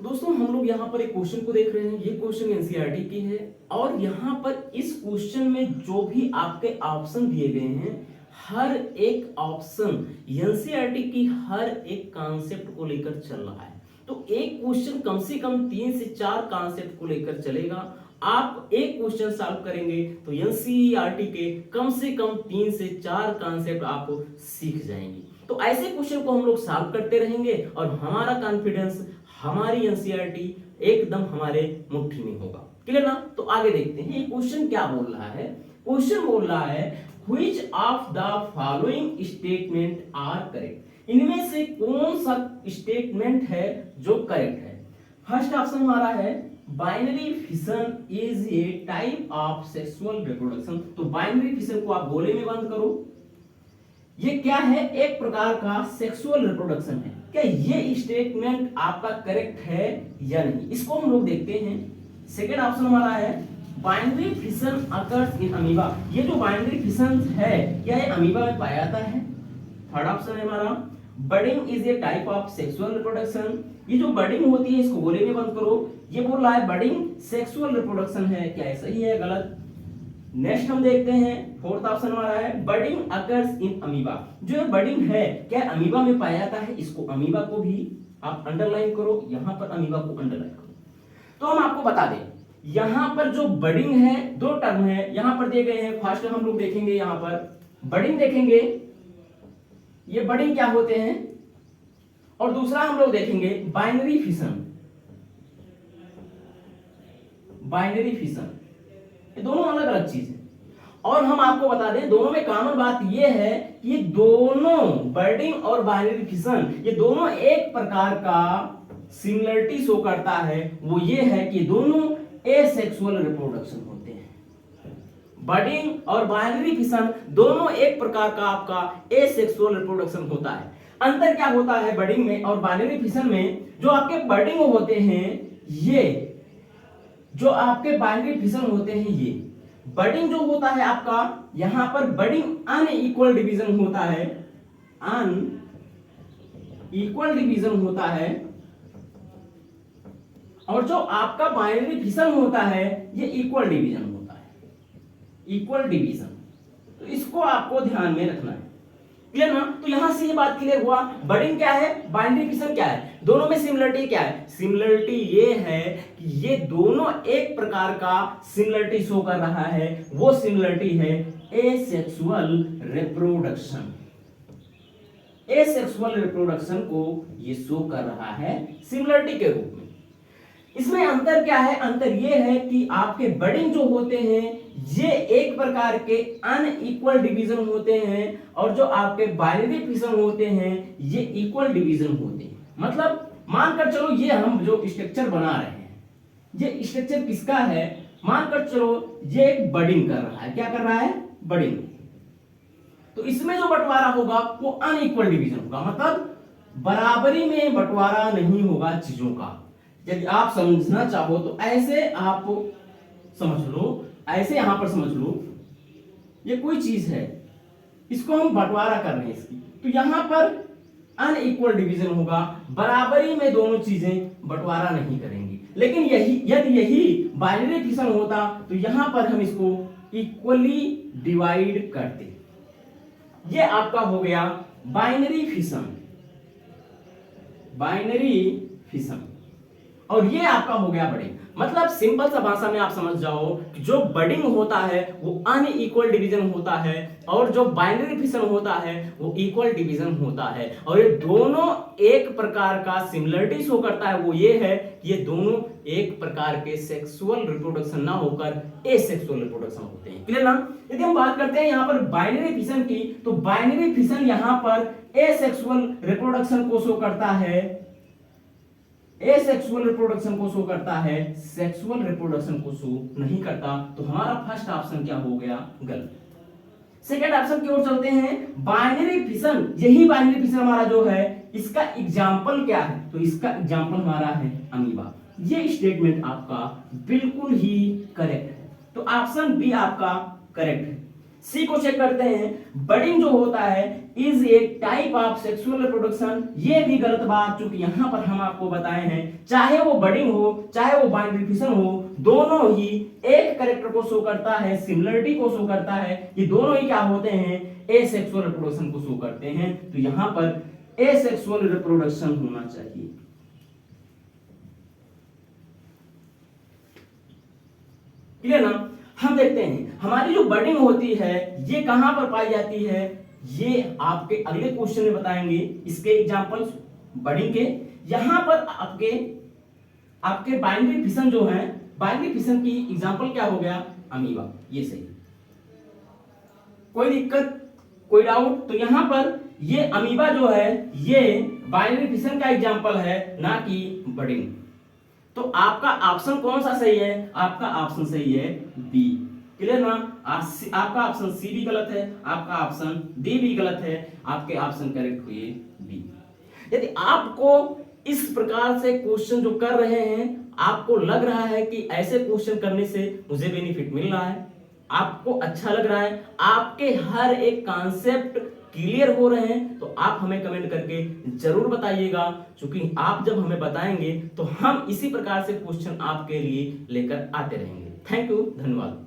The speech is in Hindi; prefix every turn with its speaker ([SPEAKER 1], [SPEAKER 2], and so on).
[SPEAKER 1] तो दोस्तों हम लोग यहाँ पर एक क्वेश्चन को देख रहे हैं। ये क्वेश्चन एनसीईआरटी की है और यहाँ पर इस क्वेश्चन में जो भी आपके ऑप्शन दिए गए हैं, हर एक ऑप्शन एनसीईआरटी की हर एक कॉन्सेप्ट को लेकर चल रहा है। तो एक क्वेश्चन कम से कम 3 से 4 कॉन्सेप्ट को लेकर चलेगा। आप एक क्वेश्चन सॉल्व करेंगे तो एनसीईआरटी के कम से कम 3 से 4 कॉन्सेप्ट आप सीख जाएंगे। तो ऐसे क्वेश्चन को हम लोग सॉल्व करते रहेंगे और हमारा कॉन्फिडेंस, हमारी एनसीईआरटी एकदम हमारे मुट्ठी में होगा। क्लियर ना? तो आगे देखते हैं ये क्वेश्चन क्या बोल रहा है। क्वेश्चन बोल रहा है which of the following statement are correct। इनमें से कौन सा स्टेटमेंट है जो करेक्ट है। फर्स्ट ऑप्शन हमारा है binary fission is a type of sexual reproduction. तो बाइनरी फिशन को आप गोले में बंद करो, ये क्या है? एक प्रकार का सेक्सुअल रिप्रोडक्शन है। क्या ये स्टेटमेंट आपका करेक्ट है या नहीं, इसको हम लोग देखते हैं। सेकेंड ऑप्शन हमारा है binary fission occurs in amoeba. ये जो बाइनरी फिशन है क्या ये अमीबा में पाया जाता है? थर्ड ऑप्शन है हमारा budding is a type of sexual reproduction. ये जो बडिंग होती है इसको गोले में बंद करो, ये बोल रहा है बडिंग सेक्सुअल रिप्रोडक्शन है। क्या ये सही है गलत? नेक्स्ट हम देखते हैं फोर्थ ऑप्शन हमारा है बडिंग अकर्स इन अमीबा। जो बडिंग है क्या अमीबा में पाया जाता है? इसको अमीबा को भी आप अंडरलाइन करो, यहां पर अमीबा को अंडरलाइन करो। तो हम आपको बता दें यहां पर जो बडिंग है दो टर्म है यहां पर दिए गए हैं। फर्स्ट हम लोग देखेंगे यहां पर बडिंग देखेंगे, ये बडिंग क्या होते हैं, और दूसरा हम लोग देखेंगे बाइनरी फिशन। बाइनरी फिशन ये दोनों अलग अलग चीज है और हम आपको बता दें दोनों में कॉमन बात यह है कि ये दोनों बर्डिंग और बाइनरी फिशन ये दोनों एक प्रकार का सिमिलरिटी शो करता है। वो ये है कि दोनों एसेक्सुअल रिप्रोडक्शन होते हैं। बर्डिंग और बाइनरी फिशन दोनों एक प्रकार का आपका एसेक्सुअल रिप्रोडक्शन होता है। अंतर क्या होता है बर्डिंग में और बाइनरी फिशन में? जो आपके बर्डिंग होते हैं ये, जो आपके बाइनरी फिशन होते हैं ये, बडिंग जो होता है आपका यहां पर बडिंग अनइक्वल डिवीजन होता है, अनइक्वल डिवीजन होता है, और जो आपका बाइनरी फिशन होता है ये इक्वल डिवीजन होता है, इक्वल डिवीजन। तो इसको आपको ध्यान में रखना है। क्लियर ना? तो यहां से ये बात क्लियर हुआ बडिंग क्या है, बाइनरी फिशन क्या है, दोनों में सिमिलरिटी क्या है। सिमिलरिटी ये है कि ये दोनों एक प्रकार का सिमिलरिटी शो कर रहा है। वो सिमिलरिटी है एसेक्सुअल रिप्रोडक्शन। एसेक्सुअल रिप्रोडक्शन को ये शो कर रहा है सिमिलरिटी के रूप में। इसमें अंतर क्या है? अंतर ये है कि आपके बडिंग जो होते हैं ये एक प्रकार के अनइक्वल डिवीजन होते हैं और जो आपके बाइनरी फिशन होते हैं ये इक्वल डिवीजन होते हैं। मतलब मानकर चलो ये हम जो स्ट्रक्चर बना रहे हैं ये स्ट्रक्चर किसका है? मानकर चलो ये एक बडिंग कर रहा है। क्या कर रहा है? बडिंग। तो इसमें जो बंटवारा होगा वो अनइक्वल डिवीजन होगा, मतलब बराबरी में बंटवारा नहीं होगा चीजों का। यदि आप समझना चाहो तो ऐसे आप समझ लो, ऐसे यहां पर समझ लो ये कोई चीज है, इसको हम बंटवारा कर रहे हैं इसकी, तो यहां पर अनइक्वल डिवीजन होगा, बराबरी में दोनों चीजें बंटवारा नहीं करेंगी। लेकिन यदि यही बाइनरी फिशन होता तो यहां पर हम इसको इक्वली डिवाइड करते। ये आपका हो गया बाइनरी फिशन, बाइनरी फिशन, और ये आपका हो गया बडिंग। मतलब सिंपल सा भाषा में आप समझ जाओ कि जो बडिंग होता है वो अनइक्वल डिवीजन होता है और जो बाइनरी फिशन होता है वो इक्वल डिवीजन होता है। और ये दोनों एक प्रकार का सिमिलरिटी शो करता है। वो ये है कि ये दोनों एक प्रकार के सेक्सुअल रिप्रोडक्शन ना होकर एसेक्सुअल रिप्रोडक्शन होते हैं। क्लियर ना? यदि हम बात करते हैं यहाँ पर बाइनरी फिशन की, तो बाइनरी फिशन यहाँ पर एसेक्सुअल रिप्रोडक्शन को शो करता है, एसेक्सुअल रिप्रोडक्शन को शो करता है, सेक्सुअल रिप्रोडक्शन को शो नहीं करता। तो हमारा फर्स्ट ऑप्शन क्या हो गया? गलत। सेकंड ऑप्शन की ओर चलते हैं बाइनरी फिशन। यही बाइनरी फिशन हमारा जो है इसका एग्जांपल क्या है? तो इसका एग्जांपल हमारा है अमीबा। ये स्टेटमेंट आपका बिल्कुल ही करेक्ट है। तो ऑप्शन बी आपका करेक्ट है। सी को चेक करते हैं, बडिंग जो होता है is a type of sexual reproduction, ये भी गलत बात, चूंकि यहां पर हम आपको बताए हैं चाहे वो बडिंग हो चाहे वो बाइनरी फिशन हो, दोनों ही एक कैरेक्टर को शो करता है, सिमिलरिटी को शो करता है, ये दोनों ही क्या होते हैं, एसेक्सुअल रिप्रोडक्शन को शो करते हैं। तो यहां पर एसेक्सुअल रिप्रोडक्शन होना चाहिए। क्लियर ना। हम देखते हैं हमारी जो बडिंग होती है ये कहां पर पाई जाती है, ये आपके अगले क्वेश्चन में बताएंगे इसके एग्जांपल्स बडिंग के। यहां पर आपके आपके बाइनरी फिशन जो है, बाइनरी फिशन की एग्जांपल क्या हो गया, अमीबा, ये सही। कोई दिक्कत, कोई डाउट? तो यहां पर ये अमीबा जो है ये बाइनरी फिशन का एग्जांपल है, ना कि बडिंग। तो आपका ऑप्शन कौन सा सही है, आपका ऑप्शन सही है बी। क्लियर ना। आपका ऑप्शन सी भी गलत है, आपका ऑप्शन डी भी गलत है, आपके ऑप्शन करेक्ट हुए बी। यदि आपको इस प्रकार से क्वेश्चन जो कर रहे हैं आपको लग रहा है कि ऐसे क्वेश्चन करने से मुझे बेनिफिट मिल रहा है, आपको अच्छा लग रहा है, आपके हर एक कॉन्सेप्ट क्लियर हो रहे हैं, तो आप हमें कमेंट करके जरूर बताइएगा, क्योंकि आप जब हमें बताएंगे तो हम इसी प्रकार से क्वेश्चन आपके लिए लेकर आते रहेंगे। थैंक यू, धन्यवाद।